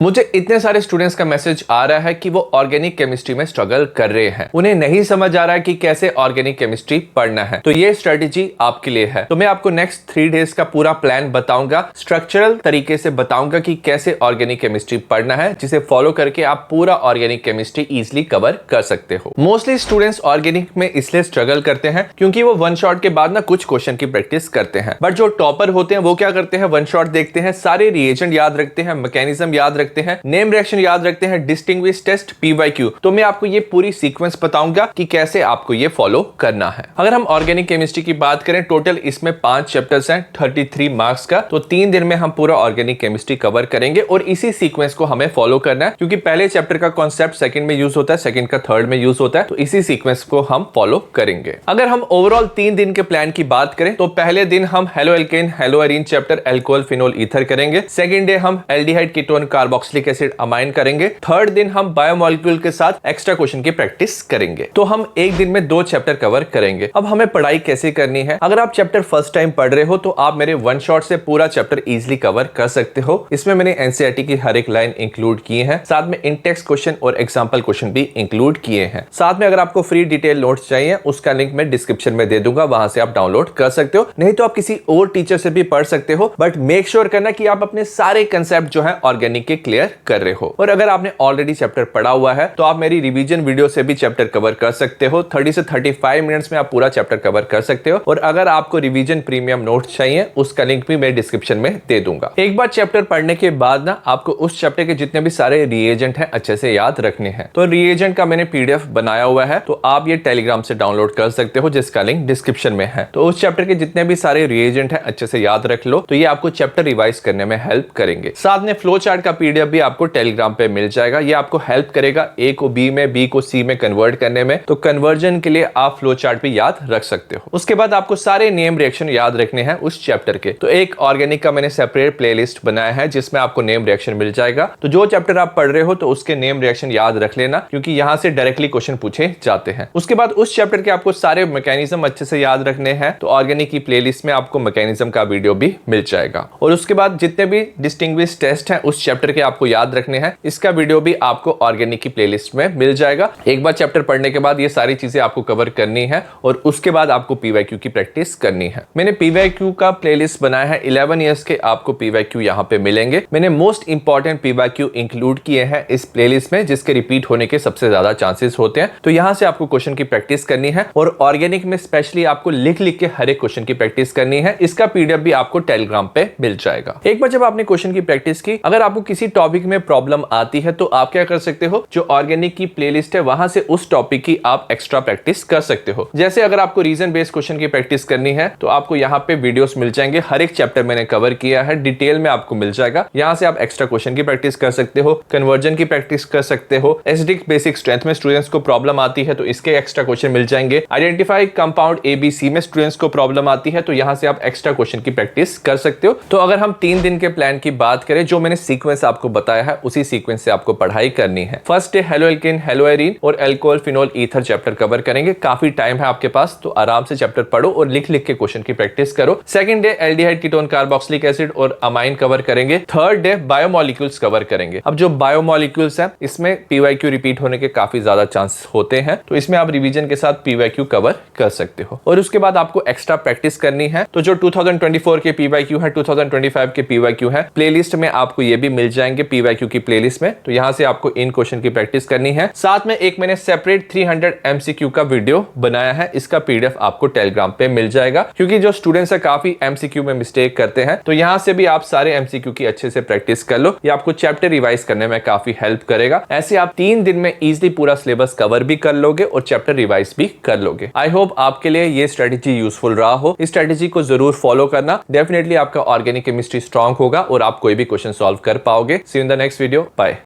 मुझे इतने सारे स्टूडेंट्स का मैसेज आ रहा है कि वो ऑर्गेनिक केमिस्ट्री में स्ट्रगल कर रहे हैं, उन्हें नहीं समझ आ रहा है कि कैसे ऑर्गेनिक केमिस्ट्री पढ़ना है। तो ये स्ट्रेटेजी आपके लिए है। तो मैं आपको नेक्स्ट 3 डेज का पूरा प्लान बताऊंगा, स्ट्रक्चरल तरीके से बताऊंगा कि कैसे ऑर्गेनिक केमिस्ट्री पढ़ना है, जिसे फॉलो करके आप पूरा ऑर्गेनिक केमिस्ट्री इजिली कवर कर सकते हो। मोस्टली स्टूडेंट्स ऑर्गेनिक में इसलिए स्ट्रगल करते हैं क्योंकि वो वन शॉट के बाद ना कुछ क्वेश्चन की प्रैक्टिस करते हैं, बट जो टॉपर होते हैं वो क्या करते हैं, वन शॉट देखते हैं, सारे रिएजेंट याद रखते हैं, मैकेनिज्म याद रखते हैं, नेम रिएक्शन याद रखते हैं, डिस्टिंग्विश टेस्ट, पीवाईक्यू। तो मैं आपको ये पूरी सीक्वेंस बताऊंगा कि कैसे आपको ये फॉलो करना है। अगर हम ऑर्गेनिक केमिस्ट्री की बात करें, टोटल इसमें 5 चैप्टर्स हैं 33 मार्क्स का। तो 3 दिन में हम पूरा ऑर्गेनिक केमिस्ट्री कवर करेंगे और इसी सीक्वेंस को हमें फॉलो करना है, क्योंकि पहले चैप्टर का कॉन्सेप्ट सेकंड में यूज होता है, सेकंड का थर्ड में यूज होता है। तो इसी सीक्वेंस को हम फॉलो करेंगे। अगर हम ओवरऑल 3 दिन के प्लान की बात करें तो पहले दिन हम halo alkane hello arene chapter alcohol phenol ether करेंगे। सेकंड डे हम aldehyde ketone carboxylic acid amine करेंगे। थर्ड दिन हम बायोमोलिक्यूल के साथ एक्स्ट्रा क्वेश्चन की प्रैक्टिस करेंगे। तो हम एक दिन में 2 चैप्टर कवर करेंगे। अब हमें पढ़ाई कैसे करनी है? अगर आप चैप्टर फर्स्ट टाइम पढ़ रहे हो तो आप मेरे वन शॉट से पूरा चैप्टर इजीली कवर कर सकते हो। इसमें मैंने एनसीईआरटी की हर एक लाइन इंक्लूड की है, साथ में इंटेक्स्ट क्वेश्चन और एग्जाम्पल क्वेश्चन भी इंक्लूड किए हैं। साथ में अगर आपको फ्री डिटेल नोट्स चाहिए, उसका लिंक मैं डिस्क्रिप्शन में दे दूंगा, वहां से आप डाउनलोड कर सकते हो। नहीं तो आप किसी और टीचर से भी पढ़ सकते हो, बट मेक श्योर करना कि आप अपने सारे कंसेप्ट जो है ऑर्गेनिक के क्लियर कर रहे हो। और अगर आपने ऑलरेडी चैप्टर पढ़ा हुआ है तो आप मेरी रिवीजन वीडियो से भी चैप्टर कवर कर सकते हो। 30 से 35 मिनट्स में आप पूरा चैप्टर कवर कर सकते हो। और अगर आपको रिवीजन प्रीमियम नोट्स चाहिए, उसका लिंक भी मैं डिस्क्रिप्शन में दे दूंगा। एक बार चैप्टर पढ़ने के बाद ना आपको उस चैप्टर के जितने भी सारे रिएजेंट हैं अच्छे से याद रखने हैं। तो रिएजेंट का मैंने पीडीएफ बनाया हुआ है, तो आप ये टेलीग्राम से डाउनलोड कर सकते हो, जिसका लिंक डिस्क्रिप्शन में है। तो उस चैप्टर के जितने भी सारे रिएजेंट हैं अच्छे से याद रख लो, तो ये आपको चैप्टर रिवाइज करने में हेल्प करेंगे। साथ में फ्लो चार्ट का पीडीएफ भी आपको टेलीग्राम पे मिल जाएगा। ये आपको हेल्प करेगा ए को बी में, बी को सी में कन्वर्ट करने में। तो कन्वर्जन के लिए आप फ्लो चार्ट भी याद रख सकते हो। उसके बाद आपको सारे नेम रिएक्शन याद रखने हैं उस चैप्टर के। तो एक ऑर्गेनिक का मैंने सेपरेट प्लेलिस्ट बनाया है, जिसमें आपको नेम रिएक्शन मिल जाएगा। तो जो चैप्टर आप पढ़ रहे हो तो उसके नेम रिएक्शन याद रख लेना, क्योंकि यहां से डायरेक्टली क्वेश्चन पूछे जाते हैं। उसके बाद उस चैप्टर के आपको सारे मैकेनिज्म अच्छे से याद रखने हैं। तो ऑर्गेनिक की प्लेलिस्ट में आपको मैकेनिज्म का वीडियो भी मिल जाएगा। और उसके बाद जितने भी डिस्टिंग्विश टेस्ट हैं उस चैप्टर के आपको याद रखने हैं, इसका वीडियो भी आपको ऑर्गेनिक की प्लेलिस्ट में मिल जाएगा। एक बार चैप्टर पढ़ने के बाद ये सारी चीजें आपको कवर करनी है और उसके बाद आपको पीवाईक्यू की प्रैक्टिस करनी है। मैंने पीवाईक्यू का प्लेलिस्ट बनाया है, 11 इयर्स के आपको पीवाईक्यू यहाँ पे मिलेंगे। मैंने मोस्ट इंपॉर्टेंट पीवाईक्यू इंक्लूड किए हैं इस प्लेलिस्ट में, जिसके रिपीट होने के सबसे ज्यादा चांसेस होते हैं। तो यहाँ से आपको क्वेश्चन की प्रैक्टिस करनी है और ऑर्गेनिक में स्पेशली आपको लिख लिख के हर एक क्वेश्चन की प्रैक्टिस करनी है। इसका पीडीएफ भी आपको टेलीग्राम पे मिल जाएगा। एक बार जब आपने क्वेश्चन की प्रैक्टिस की, अगर आपको किसी टॉपिक में प्रॉब्लम आती है तो आप क्या कर सकते हो, जो ऑर्गेनिक की प्लेलिस्ट है वहां से उस टॉपिक की आप एक्स्ट्रा प्रैक्टिस कर सकते हो। जैसे अगर आपको रीजन बेस्ड क्वेश्चन की प्रैक्टिस करनी है तो आपको यहाँ पे वीडियोस मिल जाएंगे, हर एक चैप्टर मैंने कवर किया है, डिटेल में आपको मिल जाएगा। यहाँ से आप एक्स्ट्रा क्वेश्चन की प्रैक्टिस कर सकते हो, कन्वर्जन की प्रैक्टिस कर सकते हो। एसिडिक बेसिक स्ट्रेंथ में स्टूडेंट्स को प्रॉब्लम आती है तो इसके एक्स्ट्रा क्वेश्चन मिल जाएंगे। आइडेंटिफाई कंपाउंड ABC में स्टूडेंट्स को प्रॉब्लम आती है तो यहाँ से आप एक्स्ट्रा क्वेश्चन की प्रैक्टिस कर सकते हो। तो अगर हम 3 दिन के प्लान की बात करें, जो मैंने सीक्वेंस आपको बताया है उसी सीक्वेंस से आपको पढ़ाई करनी है। First day haloalkane haloarene और alcohol phenol ether chapter cover करेंगे। काफी टाइम है आपके पास, तो आराम से चैप्टर पढ़ो और लिख लिख के क्वेश्चन की प्रैक्टिस करो। Second day aldehyde ketone carboxylic acid और अमाइन कवर करेंगे। थर्ड डे बायोमोलिक्यूल्स कवर करेंगे। अब जो बायोमोलिक्यूल्स है, इसमें पीवाईक्यू रिपीट होने के काफी ज्यादा चांस होते हैं, तो इसमें आप रिवीजन के साथ पीवाईक्यू कवर कर सकते हो। और उसके बाद आपको एक्स्ट्रा प्रैक्टिस करनी है। तो जो 2024 के पीवाईक्यू है, 2025 के पीवाईक्यू है, प्लेलिस्ट में आपको ये भी मिल जाएंगे पीवाईक्यू की प्लेलिस्ट में। तो यहाँ से आपको इन क्वेश्चन की प्रैक्टिस करनी है। साथ में एक मैंने सेपरेट 300 MCQ का वीडियो बनाया है, इसका पीडीएफ आपको टेलीग्राम पे मिल जाएगा। क्योंकि जो स्टूडेंट्स है काफी MCQ में मिस्टेक करते हैं, तो यहाँ से भी आप सारे MCQ की अच्छे से प्रैक्टिस कर लो। ये आपको चैप्टर रिवाइज करने में काफी हेल्प करेगा। ऐसे आप 3 दिन में इजिली पूरा सिलेबस कवर भी कर लोगे और चैप्टर रिवाइज भी कर लोगे। आई होप आपके लिए ये स्ट्रेटेजी यूजफुल रहा हो। इस स्ट्रेटेजी को जरूर फॉलो करना, डेफिनेटली आपका ऑर्गेनिक केमिस्ट्री स्ट्रांग होगा और आप कोई भी क्वेश्चन सॉल्व कर पाओगे। See you in the next video, bye.